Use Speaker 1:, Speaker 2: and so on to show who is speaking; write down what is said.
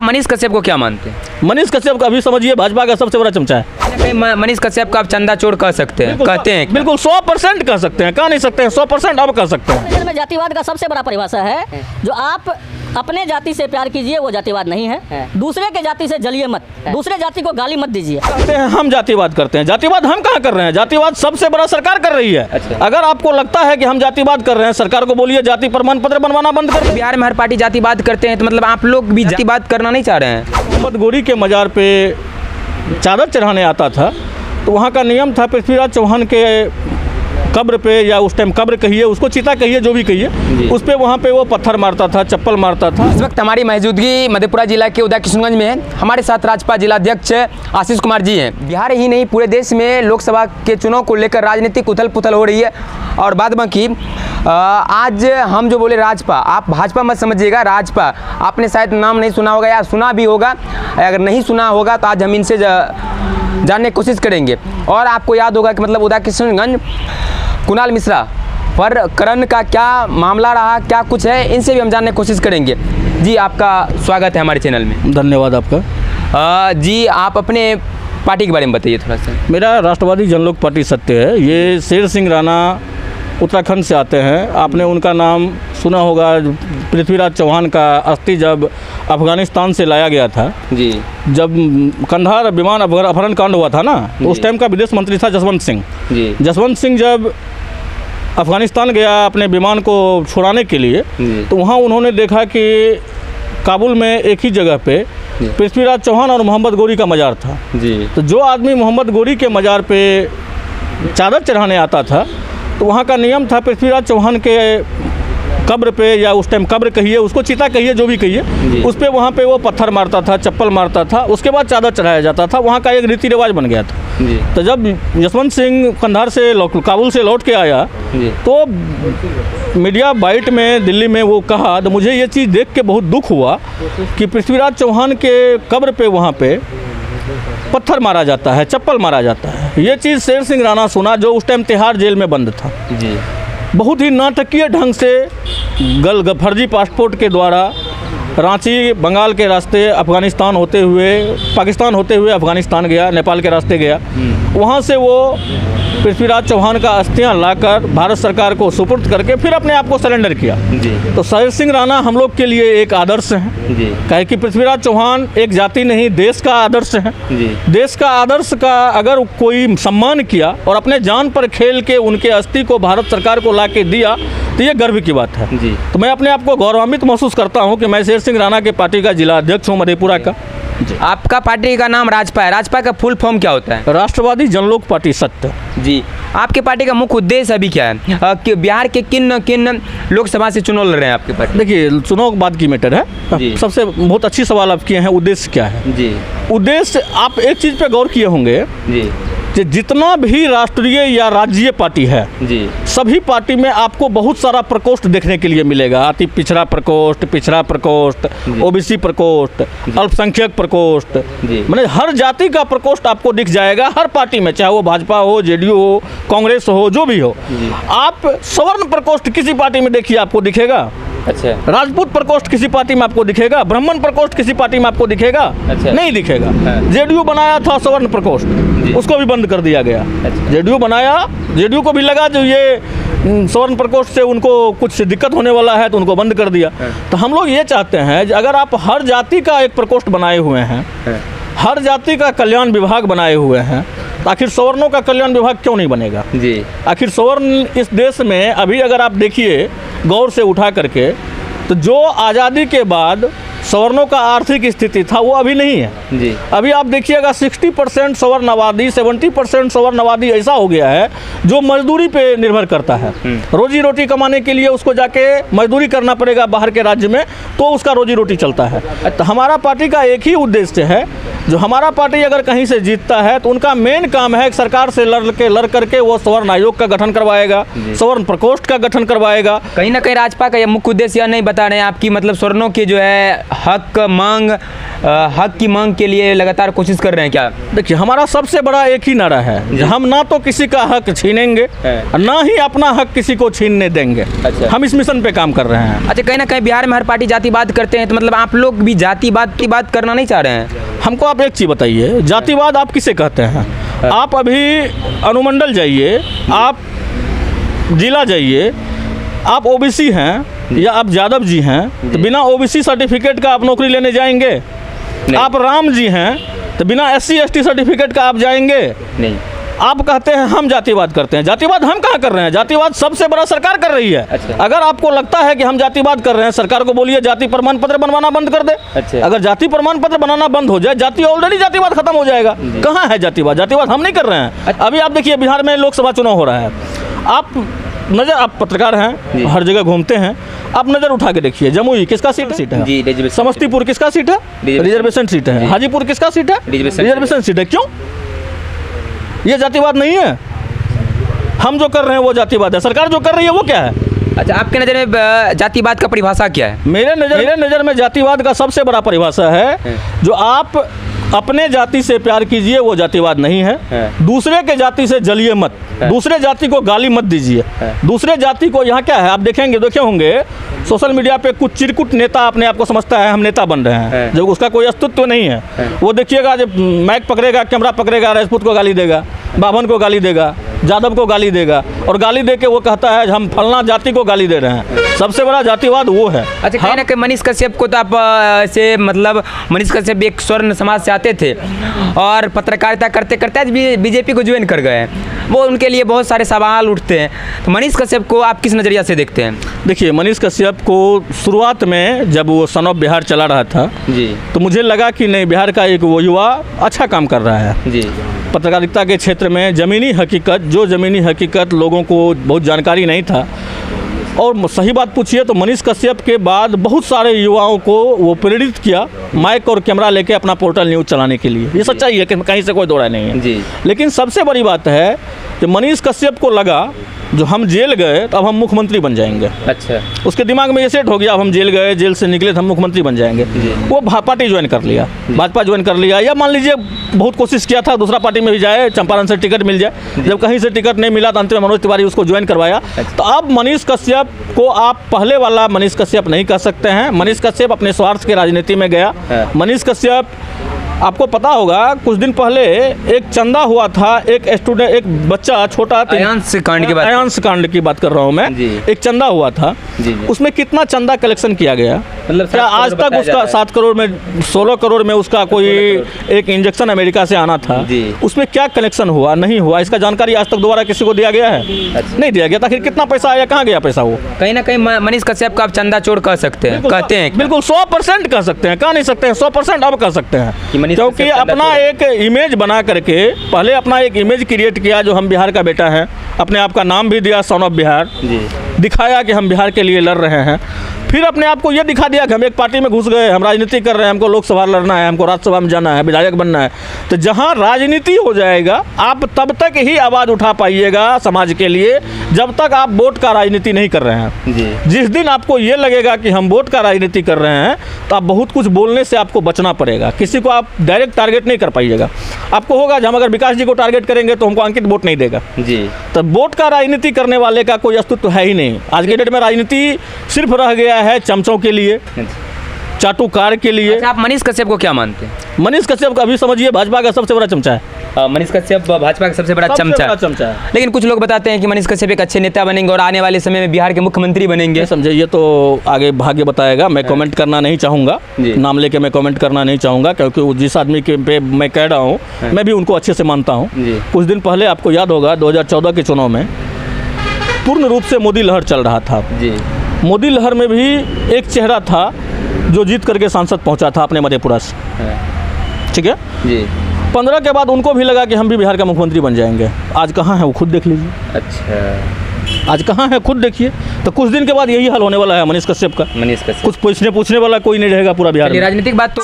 Speaker 1: मनीष कश्यप को क्या मानते हैं?
Speaker 2: मनीष कश्यप का अभी समझिए भाजपा का सबसे बड़ा चमचा है।
Speaker 1: मनीष कश्यप का आप चंदा चोर कह सकते हैं, कहते हैं क्या?
Speaker 2: बिल्कुल 100% कह सकते हैं, कह नहीं सकते हैं, 100% अब कह सकते हैं।
Speaker 3: में जातिवाद का सबसे बड़ा परिभाषा है, जो आप अपने जाति से प्यार कीजिए वो जातिवाद नहीं है, दूसरे के जाति से जलिए मत, दूसरे जाति को गाली मत दीजिए।
Speaker 2: कहते हैं हम जातिवाद करते हैं, जातिवाद हम कहाँ कर रहे हैं? जातिवाद सबसे बड़ा सरकार कर रही है। अगर आपको लगता है कि हम जातिवाद कर रहे हैं, सरकार को बोलिए जाति प्रमाण पत्र बनवाना बंद कर दे।
Speaker 1: बिहार में हर पार्टी जातिवाद करते हैं, तो मतलब आप लोग भी जातिवाद करना नहीं चाह रहे हैं?
Speaker 2: मोहम्मद गोरी के मज़ार पे चादर चढ़ाने आता था तो वहाँ का नियम था, पृथ्वीराज चौहान के कब्र पे, या उस टाइम कब्र कहिए, उसको चिता कहिए, जो भी कहिए, उस पे वहाँ पे वो पत्थर मारता था, चप्पल मारता था।
Speaker 1: इस वक्त हमारी मौजूदगी मधेपुरा जिला के उदा किशनगंज में है। हमारे साथ राजपा जिलाध्यक्ष आशीष कुमार जी हैं। बिहार ही नहीं पूरे देश में लोकसभा के चुनाव को लेकर राजनीतिक उथल पुथल हो रही है। और बाद बाकी आज हम जो बोले राजपा, आप भाजपा मत समझिएगा, राजपा। आपने शायद नाम नहीं सुना होगा या सुना भी होगा, अगर नहीं सुना होगा तो आज हम इनसे जानने की कोशिश करेंगे। और आपको याद होगा कि मतलब उदा किशनगंज कुणाल मिश्रा पर करण का क्या मामला रहा, क्या कुछ है, इनसे भी हम जानने की कोशिश करेंगे। जी आपका स्वागत है हमारे चैनल में।
Speaker 2: धन्यवाद आपका।
Speaker 1: जी आप अपने पार्टी के बारे में बताइए थोड़ा सा।
Speaker 2: मेरा राष्ट्रवादी जनलोक पार्टी सत्य है। ये शेर सिंह राणा उत्तराखंड से आते हैं। आपने उनका नाम सुना होगा, पृथ्वीराज चौहान का अस्थि जब अफगानिस्तान से लाया गया था
Speaker 1: जी,
Speaker 2: जब कंधार विमान अपहरण कांड हुआ था ना, तो उस टाइम का विदेश मंत्री था जसवंत सिंह जी। जसवंत सिंह जब अफगानिस्तान गया अपने विमान को छुड़ाने के लिए, तो वहाँ उन्होंने देखा कि काबुल में एक ही जगह पे पृथ्वीराज चौहान और मोहम्मद गोरी का मज़ार था जी। तो जो आदमी मोहम्मद गोरी के मज़ार पे चादर चढ़ाने आता था, तो वहाँ का नियम था, पृथ्वीराज चौहान के कब्र पे, या उस टाइम कब्र कहिए, उसको चिता कहिए, जो भी कहिए, उस पे वहाँ पे वो पत्थर मारता था, चप्पल मारता था, उसके बाद चादर चढ़ाया जाता था। वहाँ का एक रीति रिवाज बन गया था जी। तो जब जसवंत सिंह कंधार से काबुल से लौट के आया तो मीडिया बाइट में दिल्ली में वो कहा, तो मुझे ये चीज़ देख के बहुत दुख हुआ कि पृथ्वीराज चौहान के कब्र पे वहाँ पे पत्थर मारा जाता है, चप्पल मारा जाता है। ये चीज़ शेर सिंह राणा सुना, जो उस टाइम तिहाड़ जेल में बंद था जी। बहुत ही नाटकीय ढंग से फर्जी पासपोर्ट के द्वारा रांची बंगाल के रास्ते अफ़गानिस्तान होते हुए, पाकिस्तान होते हुए अफ़गानिस्तान गया, नेपाल के रास्ते गया। वहाँ से वो पृथ्वीराज चौहान का अस्थियाँ लाकर भारत सरकार को सुपुर्द करके फिर अपने आप को सरेंडर किया जी। तो शेर सिंह राणा हम लोग के लिए एक आदर्श हैं जी। कहे कि पृथ्वीराज चौहान एक जाति नहीं, देश का आदर्श है जी। देश का आदर्श का अगर कोई सम्मान किया और अपने जान पर खेल के उनके अस्थि को भारत सरकार को ला के दिया, तो ये गर्व की बात है जी। तो मैं अपने आप को गौरवान्वित महसूस करता हूँ कि मैं शेर सिंह राणा के पार्टी का जिला अध्यक्ष हूँ मधेपुरा का।
Speaker 1: आपका पार्टी का नाम राजपा है, राजपा का फुल फॉर्म क्या होता है?
Speaker 2: राष्ट्रवादी जनलोक पार्टी सत्य जी। आपके
Speaker 1: पार्टी का मुख्य उद्देश्य अभी क्या है? कि बिहार के किन किन लोकसभा से चुनाव लड़ रहे हैं आपके पार्टी?
Speaker 2: देखिए, चुनाव बाद की मैटर है। सबसे बहुत अच्छी सवाल आप किए हैं, उद्देश्य क्या है जी। उद्देश्य, आप एक चीज़ पे गौर किए होंगे जी, कि जितना भी राष्ट्रीय या राज्यीय पार्टी है जी, सभी पार्टी में आपको बहुत सारा प्रकोष्ठ देखने के लिए मिलेगा। अति पिछड़ा प्रकोष्ठ, ओबीसी प्रकोष्ठ, अल्पसंख्यक प्रकोष्ठ, मतलब हर जाति का प्रकोष्ठ आपको दिख जाएगा हर पार्टी में, चाहे वो भाजपा हो, जेडीयू हो, कांग्रेस हो, जो भी हो। आप सवर्ण प्रकोष्ठ किसी पार्टी में देखिए आपको दिखेगा, अच्छा। राजपूत प्रकोष्ठ किसी पार्टी में आपको दिखेगा, ब्राह्मण प्रकोष्ठ किसी पार्टी में आपको दिखेगा, अच्छा। नहीं दिखेगा। जेडीयू बनाया था सवर्ण प्रकोष्ठ, उसको भी बंद कर दिया गया। अच्छा। जेडीयू बनाया, जेडीयू को भी लगा जो ये सवर्ण प्रकोष्ठ से उनको कुछ दिक्कत होने वाला है, तो उनको बंद कर दिया। तो हम लोग ये चाहते हैं कि अगर आप हर जाति का एक प्रकोष्ठ बनाए हुए हैं, हर जाति का कल्याण विभाग बनाए हुए हैं, तो आखिर सवर्णों का कल्याण विभाग क्यों नहीं बनेगा जी। आखिर सवर्ण इस देश में अभी अगर आप देखिए गौर से उठा करके, तो जो आज़ादी के बाद सवर्णों का आर्थिक स्थिति था वो अभी नहीं है जी। अभी आप देखिएगा 60% सवर्ण आबादी, 70% सवर्ण आबादी ऐसा हो गया है जो मजदूरी पे निर्भर करता है। रोजी रोटी कमाने के लिए उसको जाके मजदूरी करना पड़ेगा बाहर के राज्य में, तो उसका रोजी रोटी चलता है। तो हमारा पार्टी का एक ही उद्देश्य है जो हमारा पार्टी अगर कहीं से जीतता है तो उनका मेन काम है सरकार से लड़ करके वो सवर्ण आयोग का गठन करवाएगा, सवर्ण प्रकोष्ठ का गठन करवाएगा।
Speaker 1: कहीं ना कहीं राजपा का ये मुख्य उद्देश्य यह नहीं बता रहे हैं आपकी, मतलब स्वर्णों की जो है हक की मांग के लिए लगातार कोशिश कर रहे हैं क्या?
Speaker 2: देखिए, हमारा सबसे बड़ा एक ही नारा है, हम ना तो किसी का हक छीनेंगे ना ही अपना हक किसी को छीनने देंगे।
Speaker 1: अच्छा।
Speaker 2: हम इस मिशन पे काम कर रहे हैं।
Speaker 1: अच्छा, कहीं ना कहीं बिहार में हर पार्टी जातिवाद करते हैं, तो मतलब आप लोग भी जातिवाद की बात करना नहीं चाह रहे हैं?
Speaker 2: हमको आप एक चीज़ बताइए, जातिवाद आप किसे कहते हैं? आप अभी अनुमंडल जाइए, आप जिला जाइए, आप ओबीसी हैं या आप यादव जी हैं, तो बिना ओबीसी सर्टिफिकेट का आप नौकरी लेने जाएंगे? आप राम जी हैं तो बिना SC ST सर्टिफिकेट का आप जाएंगे?
Speaker 1: नहीं।
Speaker 2: आप कहते हैं हम जातिवाद करते हैं। जातिवाद हम कहाँ कर रहे हैं? जातिवाद सबसे बड़ा सरकार कर रही है।
Speaker 1: अच्छा।
Speaker 2: अगर आपको लगता है कि हम जातिवाद कर रहे हैं, सरकार को बोलिए जाति प्रमाण पत्र बनवाना बंद कर दे।
Speaker 1: अच्छा।
Speaker 2: अगर जाति प्रमाण पत्र बनाना बंद हो जाए, जाति ऑलरेडी जातिवाद खत्म हो जाएगा। कहाँ है जातिवाद? जातिवाद हम नहीं कर रहे हैं। अभी आप देखिए, बिहार में लोकसभा चुनाव हो रहा है, आप पत्रकार हैं, हर जगह घूमते हैं, आप नज़र उठा के देखिए, जमुई किसका सीट है?
Speaker 1: जी,
Speaker 2: समस्तीपुर किसका सीट है? रिजर्वेशन सीट है। हाजीपुर किसका सीट है? रिजर्वेशन सीट है। क्यों? ये जातिवाद नहीं है। हम जो कर रहे हैं वो जातिवाद है। सरकार जो कर रही है वो क्या है?
Speaker 1: अच्छा, आपके नज़र में जातिवाद का परिभाषा क्या है?
Speaker 2: मेरे नज़र में जातिवाद का सबसे बड़ा परिभाषा है, जो आप अपने जाति से प्यार कीजिए वो जातिवाद नहीं है। दूसरे के जाति से जलिए मत, दूसरे जाति को गाली मत दीजिए। दूसरे जाति को, यहाँ क्या है, आप देखे होंगे सोशल मीडिया पे कुछ चिरकुट नेता अपने आप को समझता है हम नेता बन रहे हैं, जब उसका कोई अस्तित्व नहीं है। वो देखिएगा, जब माइक पकड़ेगा, कैमरा पकड़ेगा, राजपूत को गाली देगा, बाभन को गाली देगा, यादव को गाली देगा, और गाली दे के वो कहता है हम फलना जाति को गाली दे रहे हैं। सबसे बड़ा जातिवाद वो है।
Speaker 1: अच्छा, कहीं ना कहीं मनीष कश्यप को तो आप से मतलब मनीष कश्यप एक स्वर्ण समाज से आते थे और पत्रकारिता करते करते आज बीजेपी को ज्वाइन कर गए, वो उनके लिए बहुत सारे सवाल उठते हैं। तो मनीष कश्यप को आप किस नज़रिया से देखते हैं?
Speaker 2: देखिए, मनीष कश्यप को शुरुआत में जब वो सन ऑफ बिहार चला रहा था
Speaker 1: जी,
Speaker 2: तो मुझे लगा कि नहीं, बिहार का एक वो युवा अच्छा काम कर रहा है
Speaker 1: जी।
Speaker 2: पत्रकारिता के क्षेत्र में ज़मीनी हकीकत लोगों को बहुत जानकारी नहीं था। और सही बात पूछिए तो मनीष कश्यप के बाद बहुत सारे युवाओं को वो प्रेरित किया माइक और कैमरा लेके अपना पोर्टल न्यूज़ चलाने के लिए। ये सच्चाई है कि कहीं से कोई दो राय नहीं है
Speaker 1: जी।
Speaker 2: लेकिन सबसे बड़ी बात है कि मनीष कश्यप को लगा जो हम जेल गए तो अब हम मुख्यमंत्री बन जाएंगे।
Speaker 1: अच्छा,
Speaker 2: उसके दिमाग में ये सेट हो गया, अब हम जेल गए, जेल से निकले तो हम मुख्यमंत्री बन जाएंगे। वो पार्टी ज्वाइन कर लिया, भाजपा ज्वाइन कर लिया, या मान लीजिए बहुत कोशिश किया था दूसरा पार्टी में भी जाए, चंपारण से टिकट मिल जाए। जब कहीं से टिकट नहीं मिला तो अंत में मनोज तिवारी उसको ज्वाइन करवाया। तो अब मनीष कश्यप को आप पहले वाला मनीष कश्यप नहीं कह सकते हैं। मनीष कश्यप अपने स्वार्थ के राजनीति में गया। मनीष कश्यप, आपको पता होगा कुछ दिन पहले एक चंदा हुआ था, एक बच्चा छोटा,
Speaker 1: अयांश
Speaker 2: कांड की बात कर रहा हूँ मैं। एक चंदा हुआ था, उसमें कितना चंदा कलेक्शन किया गया?
Speaker 1: मतलब
Speaker 2: क्या आज तक उसका 7 करोड़ में 16 करोड़ में उसका कोई एक इंजेक्शन अमेरिका से आना था, उसमें क्या कलेक्शन हुआ नहीं हुआ, इसका जानकारी आज तक दोबारा किसी को दिया गया है? नहीं दिया गया। आखिर कितना पैसा आया, कहाँ गया पैसा? वो
Speaker 1: कहीं ना कहीं मनीष कश्यप का आप चंदा चोर कह सकते हैं, कहते हैं?
Speaker 2: बिल्कुल 100% कह सकते हैं, कह नहीं सकते हैं, 100% अब कह सकते हैं। क्योंकि अपना एक इमेज बना करके पहले अपना एक इमेज क्रिएट किया जो हम बिहार का बेटा है, अपने आप का नाम भी दिया सन ऑफ बिहार, दिखाया कि हम बिहार के लिए लड़ रहे हैं। फिर अपने आप को ये दिखा दिया कि हम एक पार्टी में घुस गए, हम राजनीति कर रहे हैं, हमको लोकसभा लड़ना है, हमको राज्यसभा में जाना है, विधायक बनना है। तो जहाँ राजनीति हो जाएगा आप तब तक ही आवाज़ उठा पाइएगा समाज के लिए, जब तक आप वोट का राजनीति नहीं कर रहे हैं। जिस दिन आपको ये लगेगा कि हम वोट का राजनीति कर रहे हैं तो आप बहुत कुछ बोलने से आपको बचना पड़ेगा। किसी को आप डायरेक्ट टारगेट नहीं कर पाइएगा। आपको होगा हम अगर विकास जी को टारगेट करेंगे तो हमको अंकित वोट नहीं देगा जी। तो वोट का राजनीति करने वाले का कोई अस्तित्व है ही नहीं। आज के डेट में राजनीति सिर्फ रह गया है चमचों के लिए, चाटुकार के लिए।
Speaker 1: अच्छा, आप मनीष कश्यप को क्या मानते हैं?
Speaker 2: मनीष कश्यप का अभी समझिए भाजपा का सबसे बड़ा चमचा है।
Speaker 1: मनीष कश्यप भाजपा का सबसे बड़ा चमचा है। लेकिन कुछ लोग बताते हैं कि मनीष कश्यप एक अच्छे नेता बनेंगे और आने वाले समय में बिहार के मुख्यमंत्री बनेंगे।
Speaker 2: समझे, ये तो आगे भाग्य बताएगा। मैं कमेंट करना नहीं चाहूँगा, नाम लेके मैं कमेंट करना नहीं चाहूँगा, क्योंकि जिस आदमी के पे मैं कह रहा हूँ मैं भी उनको अच्छे से मानता हूँ। कुछ दिन पहले आपको याद होगा 2014 के चुनाव में पूर्ण रूप से मोदी लहर चल रहा था जी। मोदी लहर में भी एक चेहरा था जो जीत करके सांसद पहुंचा था अपने मधेपुरा से, ठीक है जी। 15 के बाद उनको भी लगा कि हम भी बिहार का मुख्यमंत्री बन जाएंगे। आज कहाँ है वो खुद देख लीजिए। अच्छा, आज कहाँ है खुद देखिए। तो कुछ दिन के बाद यही हाल होने वाला है मनीष कश्यप का। कुछ पूछने वाला कोई नहीं रहेगा पूरा बिहार में।
Speaker 1: राजनीतिक बात तो